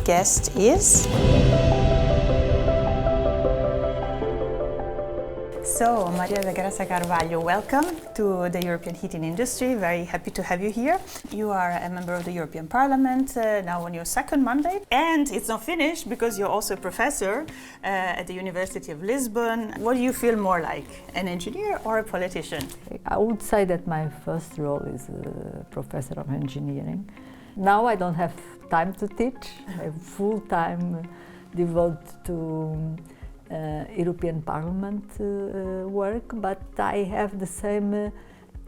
guest is... So, Maria de Graça Carvalho, welcome to the European heating industry. Very happy to have you here. You are a member of the European Parliament, now on your second mandate. And it's not finished because you're also a professor at the University of Lisbon. What do you feel more like, an engineer or a politician? I would say that my first role is a professor of engineering. Now I don't have time to teach. I have full time devoted to European Parliament work, but I have the same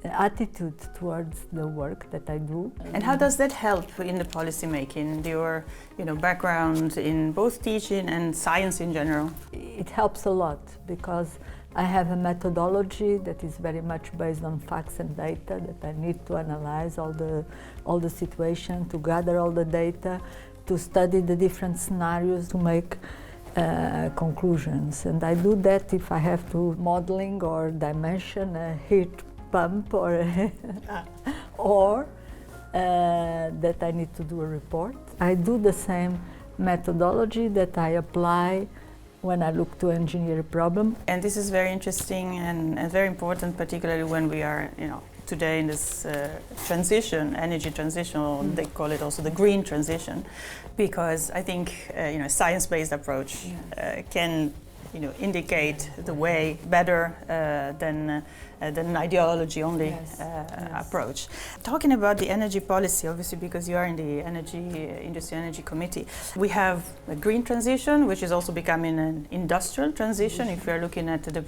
attitude towards the work that I do. And how does that help in the policy making, your background in both teaching and science in general? It helps a lot because I have a methodology that is very much based on facts and data, that I need to analyze all the situation, to gather all the data, to study the different scenarios, to make conclusions. And I do that if I have to modeling or dimension a heat pump or that I need to do a report. I do the same methodology that I apply when I look to engineer a problem. And this is very interesting and very important, particularly when we are, today in this transition, energy transition, or they call it also the green transition, because I think a science-based approach can indicate the way better than an ideology only approach. Talking about the energy policy, obviously because you are in the Energy Committee, we have a green transition, which is also becoming an industrial transition. If we are looking at the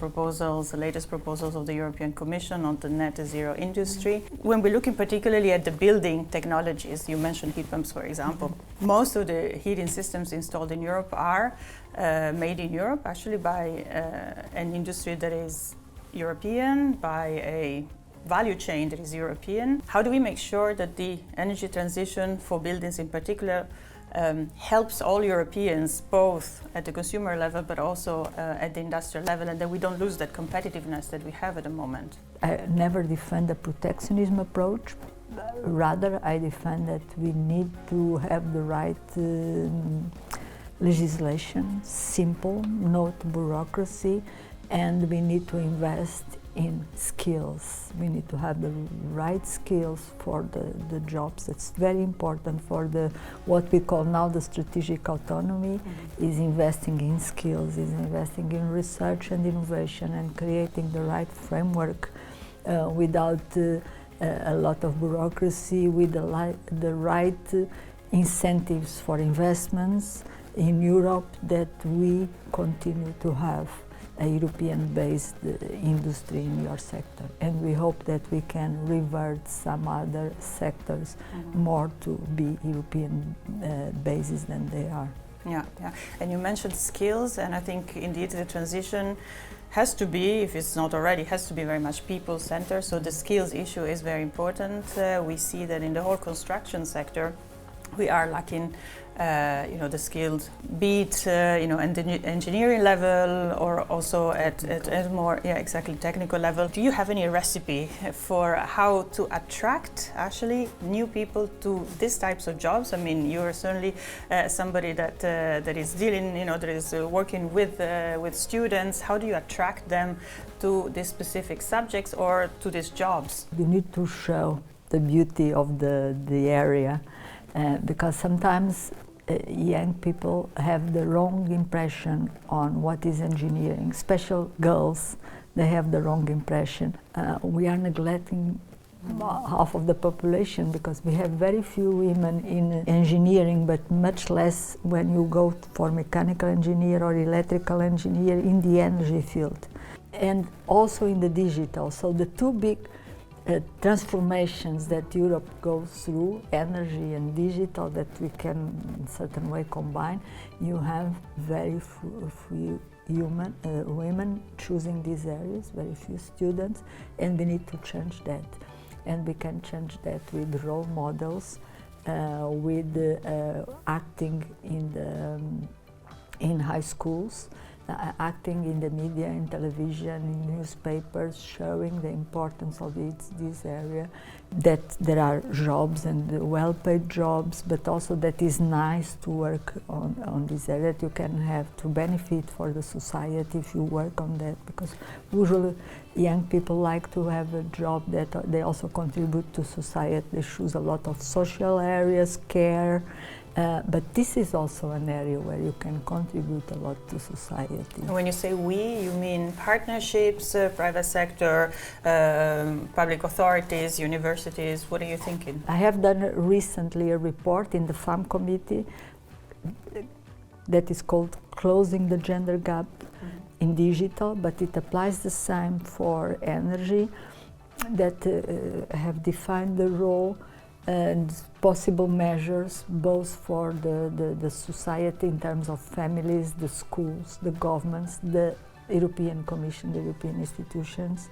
latest proposals of the European Commission on the net zero industry. When we're looking particularly at the building technologies, you mentioned heat pumps, for example. Most of the heating systems installed in Europe are made in Europe, actually by an industry that is European, by a value chain that is European. How do we make sure that the energy transition for buildings in particular helps all Europeans, both at the consumer level but also at the industrial level, and that we don't lose that competitiveness that we have at the moment? I never defend the protectionism approach. Rather, I defend that we need to have the right legislation, simple, not bureaucracy, and we need to invest in skills. We need to have the right skills for the jobs. It's very important for what we call now the strategic autonomy, is investing in skills, is investing in research and innovation and creating the right framework without a lot of bureaucracy, with the right incentives for investments in Europe, that we continue to have a European-based industry in your sector. And we hope that we can revert some other sectors more to be European basis than they are. Yeah. And you mentioned skills, and I think indeed the transition has to be, if it's not already, has to be very much people-centered. So the skills issue is very important. We see that in the whole construction sector, we are lacking the skilled, be it at the engineering level or also at more technical level. Do you have any recipe for how to attract actually new people to these types of jobs? I mean, you are certainly somebody that is dealing, that is working with students. How do you attract them to these specific subjects or to these jobs? You need to show the beauty of the area. Because sometimes young people have the wrong impression on what is engineering, especially girls, they have the wrong impression. We are neglecting half of the population because we have very few women in engineering, but much less when you go for mechanical engineer or electrical engineer in the energy field. And also in the digital, so the two big transformations that Europe goes through, energy and digital, that we can in certain way combine. You have very few women choosing these areas, very few students, and we need to change that. And we can change that with role models, with acting in high schools, acting in the media, in television, in newspapers, showing the importance of this area, that there are jobs and well-paid jobs, but also that is nice to work on this area, that you can have to benefit for the society if you work on that, because usually young people like to have a job that they also contribute to society. They choose a lot of social areas, care, but this is also an area where you can contribute a lot to society. And when you say we, you mean partnerships, private sector, public authorities, universities? What are you thinking? I have done recently a report in the FAM committee that is called Closing the Gender Gap in Digital, but it applies the same for energy, that have defined the role and possible measures both for the society in terms of families, the schools, the governments, the European Commission, the European institutions,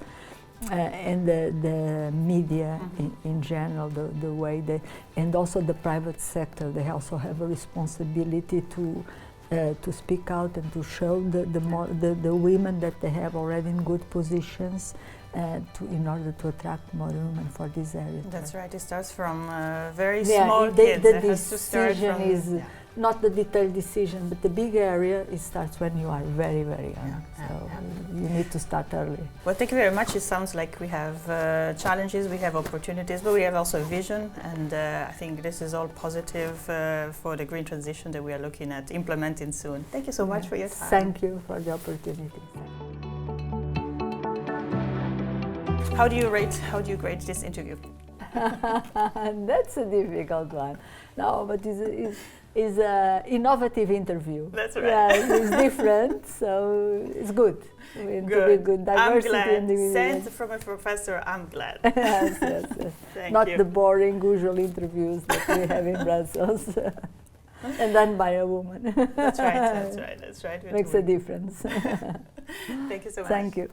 and the media in general, the way they, and also the private sector. They also have a responsibility to speak out and to show the women that they have already in good positions, in order to attract more women for this area. That's right. It starts from very small kids. The decision is not the detailed decision, but the big area, it starts when you are very, very young. You need to start early. Well, thank you very much. It sounds like we have challenges, we have opportunities, but we have also a vision, and I think this is all positive for the green transition that we are looking at implementing soon. Thank you so much for your time. Thank you for the opportunity. How do you grade this interview? That's a difficult one. No, but it's an innovative interview. That's right. Yeah, it's different, so it's good. I mean, to be good. Diversity I'm glad. and Sent from a professor, I'm glad. Yes. Thank Not you. the boring usual interviews that we have in Brussels. And done by a woman. That's right. Makes a difference. Thank you so much. Thank you.